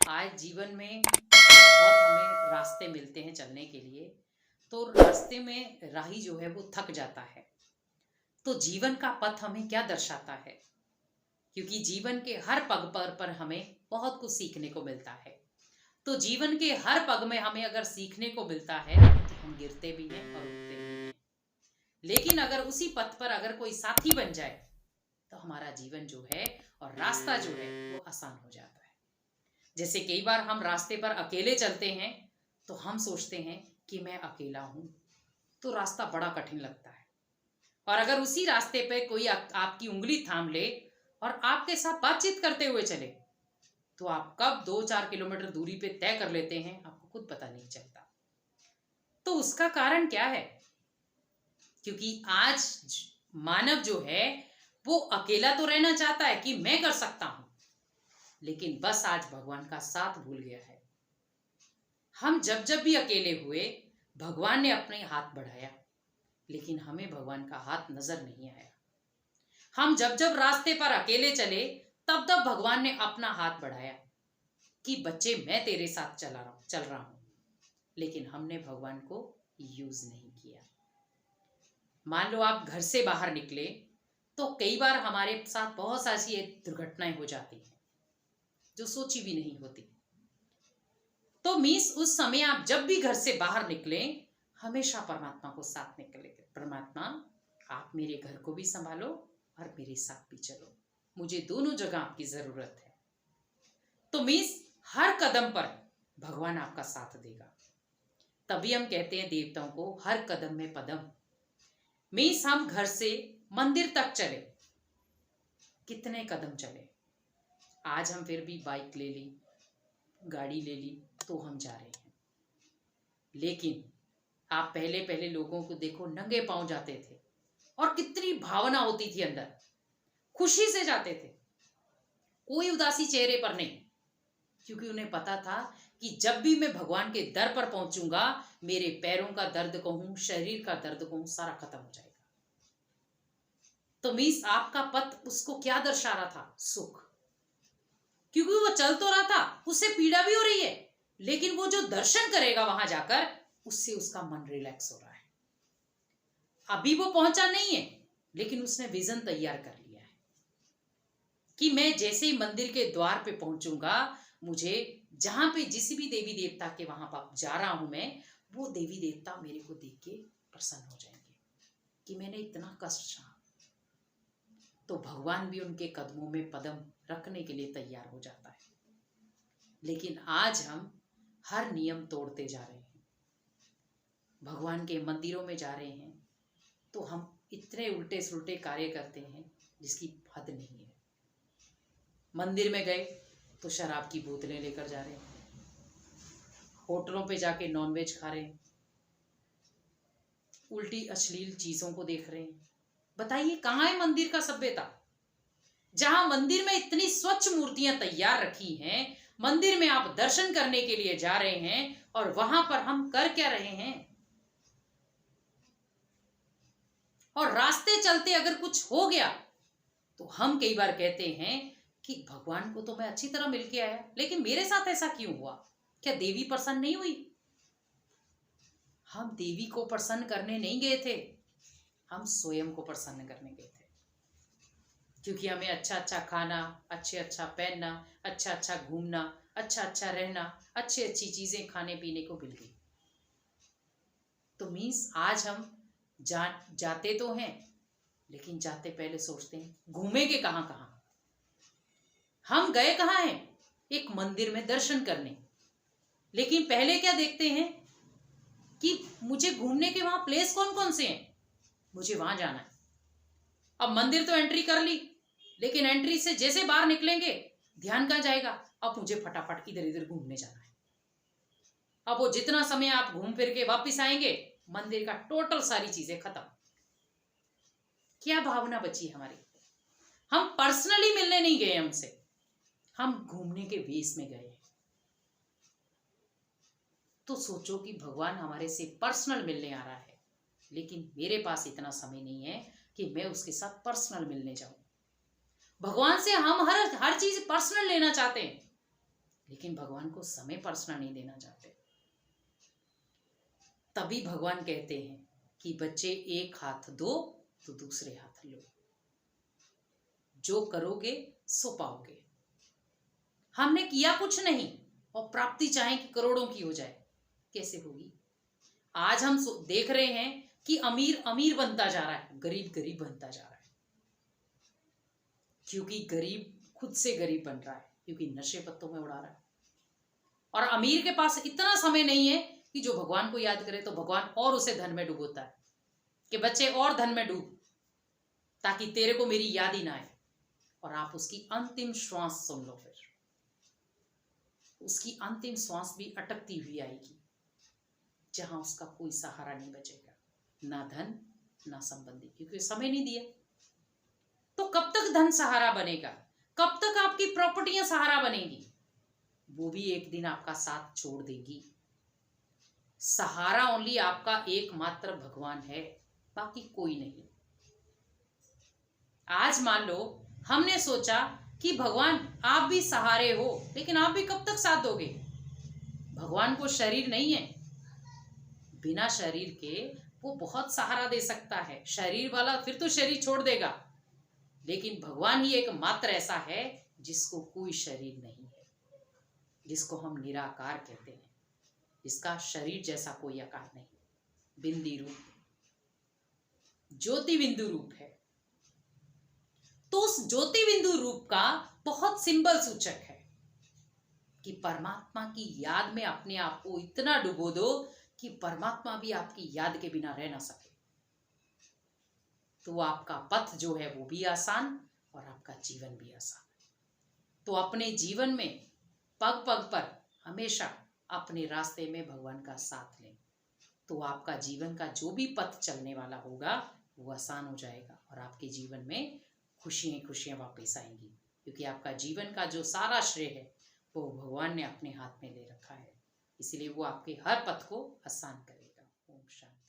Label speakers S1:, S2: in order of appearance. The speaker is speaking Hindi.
S1: आज जीवन में बहुत हमें रास्ते मिलते हैं चलने के लिए। तो रास्ते में राही जो है वो थक जाता है। तो जीवन का पथ हमें क्या दर्शाता है? क्योंकि जीवन के हर पग पर हमें बहुत कुछ सीखने को मिलता है। तो जीवन के हर पग में हमें अगर सीखने को मिलता है तो हम गिरते भी हैं और उठते भी हैं। लेकिन अगर उसी पथ पर अगर कोई साथी बन जाए तो हमारा जीवन जो है और रास्ता जो है वो आसान हो जाता है। जैसे कई बार हम रास्ते पर अकेले चलते हैं तो हम सोचते हैं कि मैं अकेला हूं, तो रास्ता बड़ा कठिन लगता है। और अगर उसी रास्ते पे कोई आपकी उंगली थाम ले और आपके साथ बातचीत करते हुए चले तो आप कब 2-4 किलोमीटर दूरी पे तय कर लेते हैं आपको खुद पता नहीं चलता। तो उसका कारण क्या है? क्योंकि आज मानव जो है वो अकेला तो रहना चाहता है कि मैं कर सकता हूं, लेकिन बस आज भगवान का साथ भूल गया है। हम जब जब भी अकेले हुए भगवान ने अपने हाथ बढ़ाया, लेकिन हमें भगवान का हाथ नजर नहीं आया। हम जब जब रास्ते पर अकेले चले तब तब भगवान ने अपना हाथ बढ़ाया कि बच्चे मैं तेरे साथ चल रहा हूं, लेकिन हमने भगवान को यूज नहीं किया। मान लो आप घर से बाहर निकले तो कई बार हमारे साथ बहुत सारी दुर्घटनाएं हो जाती हैं जो सोची भी नहीं होती। तो मीन्स उस समय आप जब भी घर से बाहर निकले हमेशा परमात्मा को साथ निकले, परमात्मा आप मेरे घर को भी संभालो और मेरे साथ भी चलो, मुझे दोनों जगह आपकी जरूरत है। तो मीन्स हर कदम पर भगवान आपका साथ देगा। तभी हम कहते हैं देवताओं को हर कदम में पदम। मीन्स हम घर से मंदिर तक चले, कितने कदम चले। आज हम फिर भी बाइक ले ली, गाड़ी ले ली तो हम जा रहे हैं। लेकिन आप पहले पहले लोगों को देखो नंगे पांव जाते थे और कितनी भावना होती थी अंदर, खुशी से जाते थे, कोई उदासी चेहरे पर नहीं, क्योंकि उन्हें पता था कि जब भी मैं भगवान के दर पर पहुंचूंगा मेरे पैरों का दर्द कहूं, शरीर का दर्द कहूं, सारा खत्म हो जाएगा। तो मीस आपका पथ उसको क्या दर्शा रहा था? सुख। क्योंकि वो चल तो रहा था, उससे पीड़ा भी हो रही है, लेकिन वो जो दर्शन करेगा वहां जाकर उससे उसका मन रिलैक्स हो रहा है। अभी वो पहुंचा नहीं है, लेकिन उसने विजन तैयार कर लिया है कि मैं जैसे ही मंदिर के द्वार पे पहुंचूंगा, मुझे जहां पे जिस भी देवी देवता के वहां पर जा रहा हूं मैं, वो देवी देवता मेरे को देख के प्रसन्न हो जाएंगे कि मैंने इतना कष्ट सहा। तो भगवान भी उनके कदमों में कदम रखने के लिए तैयार हो जाता है। लेकिन आज हम हर नियम तोड़ते जा रहे हैं, भगवान के मंदिरों में जा रहे हैं तो हम इतने उल्टे सुलटे कार्य करते हैं जिसकी हद नहीं है। मंदिर में गए तो शराब की बोतलें लेकर जा रहे हैं, होटलों पे जाके नॉनवेज खा रहे हैं, उल्टी अश्लील चीजों को देख रहे हैं। बताइए कहाँ है मंदिर का सभ्यता? जहां मंदिर में इतनी स्वच्छ मूर्तियां तैयार रखी हैं, मंदिर में आप दर्शन करने के लिए जा रहे हैं और वहां पर हम कर क्या रहे हैं? और रास्ते चलते अगर कुछ हो गया तो हम कई बार कहते हैं कि भगवान को तो मैं अच्छी तरह मिलके आया, लेकिन मेरे साथ ऐसा क्यों हुआ? क्या देवी प्रसन्न नहीं हुई? हम देवी को प्रसन्न करने नहीं गए थे, हम स्वयं को प्रसन्न करने गए थे। क्योंकि हमें अच्छा अच्छा खाना, अच्छा पहनना, अच्छा घूमना, अच्छा रहना, अच्छी चीजें खाने पीने को मिल गई। तो मीन्स आज हम जाते तो हैं, लेकिन जाते पहले सोचते हैं घूमेंगे कहाँ कहाँ। हम गए कहाँ हैं? एक मंदिर में दर्शन करने, लेकिन पहले क्या देखते हैं कि मुझे घूमने के वहां प्लेस कौन कौन से हैं, मुझे वहां जाना है। अब मंदिर तो एंट्री कर ली, लेकिन एंट्री से जैसे बाहर निकलेंगे ध्यान कहाँ जाएगा? अब मुझे फटाफट इधर इधर घूमने जाना है। अब वो जितना समय आप घूम फिर के वापिस आएंगे, मंदिर का टोटल सारी चीजें खत्म। क्या भावना बची हमारी? हम पर्सनली मिलने नहीं गए हमसे, हम घूमने के वेश में गए। तो सोचो कि भगवान हमारे से पर्सनल मिलने आ रहा है, लेकिन मेरे पास इतना समय नहीं है कि मैं उसके साथ पर्सनल मिलने जाऊं। भगवान से हम हर चीज पर्सनल लेना चाहते हैं, लेकिन भगवान को समय परसना नहीं देना चाहते। तभी भगवान कहते हैं कि बच्चे एक हाथ दो तो दूसरे हाथ लो, जो करोगे सो पाओगे। हमने किया कुछ नहीं और प्राप्ति चाहे कि करोड़ों की हो जाए, कैसे होगी? आज हम देख रहे हैं कि अमीर अमीर बनता जा रहा है, गरीब गरीब बनता जा रहा है, क्योंकि गरीब खुद से गरीब बन रहा है, क्योंकि नशे पत्तों में उड़ा रहा है। और अमीर के पास इतना समय नहीं है कि जो भगवान को याद करे, तो भगवान और उसे धन में डुबोता है कि बच्चे और धन में डूब, ताकि तेरे को मेरी याद ही ना आए। और आप उसकी अंतिम श्वास सुन लो, फिर उसकी अंतिम श्वास भी अटकती हुई आएगी, जहां उसका कोई सहारा नहीं बचेगा, ना धन ना संबंधी, क्योंकि समय नहीं दिया। तो कब तक धन सहारा बनेगा? कब तक आपकी प्रॉपर्टियां सहारा बनेगी? वो भी एक दिन आपका साथ छोड़ देगी। सहारा ओनली आपका एकमात्र भगवान है, बाकी कोई नहीं। आज मान लो हमने सोचा कि भगवान आप भी सहारे हो, लेकिन आप भी कब तक साथ दोगे? भगवान को शरीर नहीं है, बिना शरीर के वो बहुत सहारा दे सकता है। शरीर वाला फिर तो शरीर छोड़ देगा, लेकिन भगवान ही एकमात्र ऐसा है जिसको कोई शरीर नहीं है, जिसको हम निराकार कहते हैं, जिसका शरीर जैसा कोई आकार नहीं, बिंदी रूप, ज्योति बिंदु रूप है। तो उस ज्योति बिंदु रूप का बहुत सिंबल सूचक है कि परमात्मा की याद में अपने आप को इतना डुबो दो कि परमात्मा भी आपकी याद के बिना रह ना सके। तो आपका पथ जो है वो भी आसान और आपका जीवन भी आसान। तो अपने जीवन में पग पग पर हमेशा अपने रास्ते में भगवान का साथ लें, तो आपका जीवन का जो भी पथ चलने वाला होगा वो आसान हो जाएगा और आपके जीवन में खुशियाँ खुशियाँ वापस आएंगी, क्योंकि आपका जीवन का जो सारा श्रेय है वो भगवान ने अपने हाथ में ले रखा है। इसलिए वो आपके हर पथ को आसान करेगा। ओम शांति।